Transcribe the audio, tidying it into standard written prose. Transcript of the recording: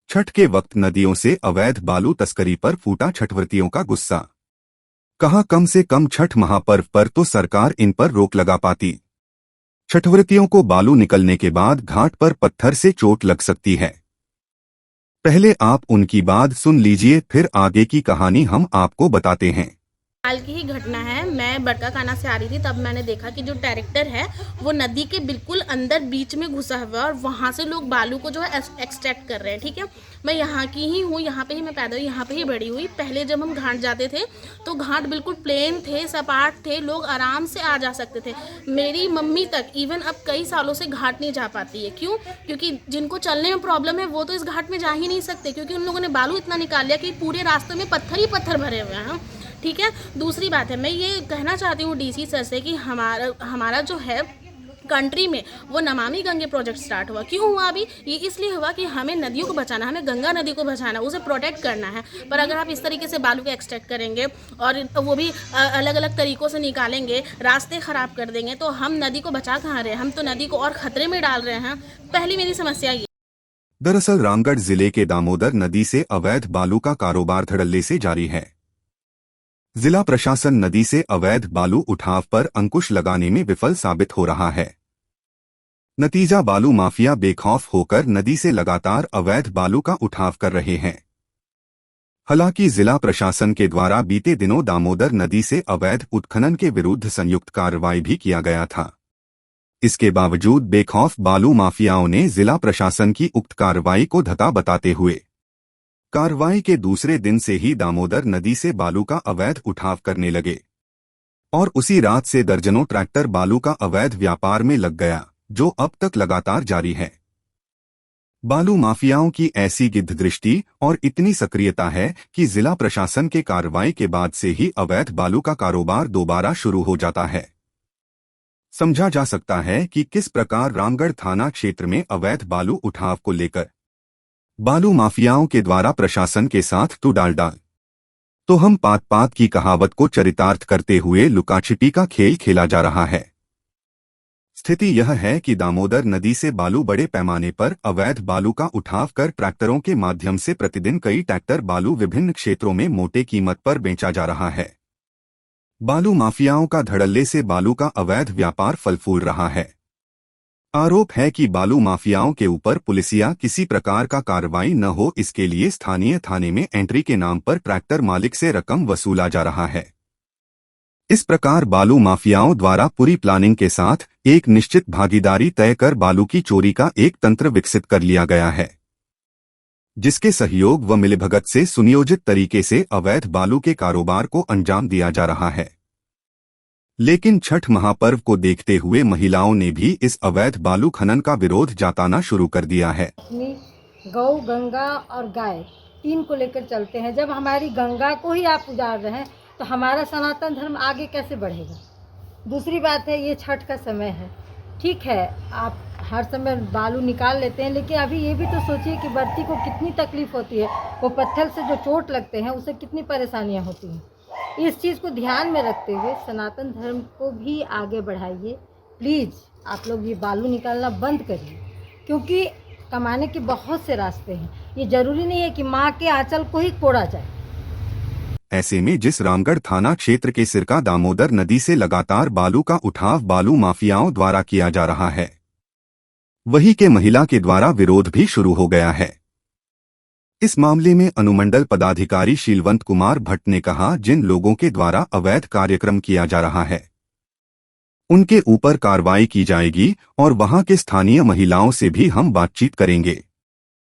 छठ के वक्त नदियों से अवैध बालू तस्करी पर फूटा छठव्रतियों का गुस्सा। कहा कम से कम छठ महापर्व पर तो सरकार इन पर रोक लगा पाती। छठव्रतियों को बालू निकलने के बाद घाट पर पत्थर से चोट लग सकती है। पहले आप उनकी बात सुन लीजिए, फिर आगे की कहानी हम आपको बताते हैं। हाल की ही घटना है। मैं बड़का काना से आ रही थी, तब मैंने देखा कि जो ट्रैक्टर है वो नदी के बिल्कुल अंदर बीच में घुसा हुआ है और वहाँ से लोग बालू को जो है एक्सट्रैक्ट कर रहे हैं। ठीक है, मैं यहाँ की ही हूँ, यहाँ पे ही मैं पैदा हुई, यहाँ पे ही बड़ी हुई। पहले जब हम घाट जाते थे तो घाट बिल्कुल प्लेन थे, सपाट थे, लोग आराम से आ जा सकते थे। मेरी मम्मी तक इवन अब कई सालों से घाट नहीं जा पाती है। क्यों? क्योंकि जिनको चलने में प्रॉब्लम है वो तो इस घाट में जा ही नहीं सकते, क्योंकि उन लोगों ने बालू इतना निकाल लिया कि पूरे रास्ते में पत्थर ही पत्थर भरे हुए हैं। ठीक है, दूसरी बात है, मैं ये कहना चाहती हूँ डीसी सर से कि हमारा जो है कंट्री में वो नमामि गंगे प्रोजेक्ट स्टार्ट हुआ। क्यों हुआ? अभी ये इसलिए हुआ कि हमें नदियों को बचाना, हमें गंगा नदी को बचाना, उसे प्रोटेक्ट करना है। पर अगर आप इस तरीके से बालू को एक्सट्रैक्ट करेंगे और वो भी अलग अलग तरीक़ों से निकालेंगे, रास्ते ख़राब कर देंगे, तो हम नदी को बचा कहाँ रहे हैं? हम तो नदी को और ख़तरे में डाल रहे हैं। पहली मेरी समस्या ये। दरअसल रामगढ़ जिले के दामोदर नदी से अवैध बालू का कारोबार धड़ल्ले से जारी है। जिला प्रशासन नदी से अवैध बालू उठाव पर अंकुश लगाने में विफल साबित हो रहा है। नतीजा, बालू माफिया बेखौफ होकर नदी से लगातार अवैध बालू का उठाव कर रहे हैं। हालांकि जिला प्रशासन के द्वारा बीते दिनों दामोदर नदी से अवैध उत्खनन के विरुद्ध संयुक्त कार्रवाई भी किया गया था। इसके बावजूद बेखौफ बालू माफियाओं ने जिला प्रशासन की उक्त कार्रवाई को धता बताते हुए कार्रवाई के दूसरे दिन से ही दामोदर नदी से बालू का अवैध उठाव करने लगे और उसी रात से दर्जनों ट्रैक्टर बालू का अवैध व्यापार में लग गया, जो अब तक लगातार जारी है। बालू माफियाओं की ऐसी गिद्धदृष्टि और इतनी सक्रियता है कि जिला प्रशासन के कार्रवाई के बाद से ही अवैध बालू का कारोबार दोबारा शुरू हो जाता है। समझा जा सकता है कि किस प्रकार रामगढ़ थाना क्षेत्र में अवैध बालू उठाव को लेकर बालू माफियाओं के द्वारा प्रशासन के साथ तू डाल तो हम पात पात की कहावत को चरितार्थ करते हुए लुकाछिपी का खेल खेला जा रहा है। स्थिति यह है कि दामोदर नदी से बालू बड़े पैमाने पर अवैध बालू का उठाव कर ट्रैक्टरों के माध्यम से प्रतिदिन कई ट्रैक्टर बालू विभिन्न क्षेत्रों में मोटे कीमत पर बेचा जा रहा है। बालू माफियाओं का धड़ल्ले से बालू का अवैध व्यापार फल फूल रहा है। आरोप है कि बालू माफियाओं के ऊपर पुलिसिया किसी प्रकार का कार्रवाई न हो, इसके लिए स्थानीय थाने में एंट्री के नाम पर ट्रैक्टर मालिक से रकम वसूला जा रहा है। इस प्रकार बालू माफियाओं द्वारा पूरी प्लानिंग के साथ एक निश्चित भागीदारी तय कर बालू की चोरी का एक तंत्र विकसित कर लिया गया है, जिसके सहयोग व मिलीभगत से सुनियोजित तरीके से अवैध बालू के कारोबार को अंजाम दिया जा रहा है। लेकिन छठ महापर्व को देखते हुए महिलाओं ने भी इस अवैध बालू खनन का विरोध जताना शुरू कर दिया है। गौ, गंगा और गाय तीन को लेकर चलते हैं। जब हमारी गंगा को ही आप उजाड़ रहे हैं तो हमारा सनातन धर्म आगे कैसे बढ़ेगा? दूसरी बात है, ये छठ का समय है। ठीक है, आप हर समय बालू निकाल लेते हैं, लेकिन अभी ये भी तो सोचिए कि बर्ती को कितनी तकलीफ होती है। वो पत्थर से जो चोट लगते हैं उससे कितनी परेशानियाँ होती हैं। इस चीज़ को ध्यान में रखते हुए सनातन धर्म को भी आगे बढ़ाइए। प्लीज़ आप लोग ये बालू निकालना बंद करिए, क्योंकि कमाने के बहुत से रास्ते हैं। ये जरूरी नहीं है कि माँ के आंचल को ही कोड़ा जाए। ऐसे में जिस रामगढ़ थाना क्षेत्र के सिरका दामोदर नदी से लगातार बालू का उठाव बालू माफियाओं द्वारा किया जा रहा है, वही के महिला के द्वारा विरोध भी शुरू हो गया है। इस मामले में अनुमंडल पदाधिकारी शीलवंत कुमार भट्ट ने कहा, जिन लोगों के द्वारा अवैध कार्यक्रम किया जा रहा है उनके ऊपर कार्रवाई की जाएगी और वहां के स्थानीय महिलाओं से भी हम बातचीत करेंगे।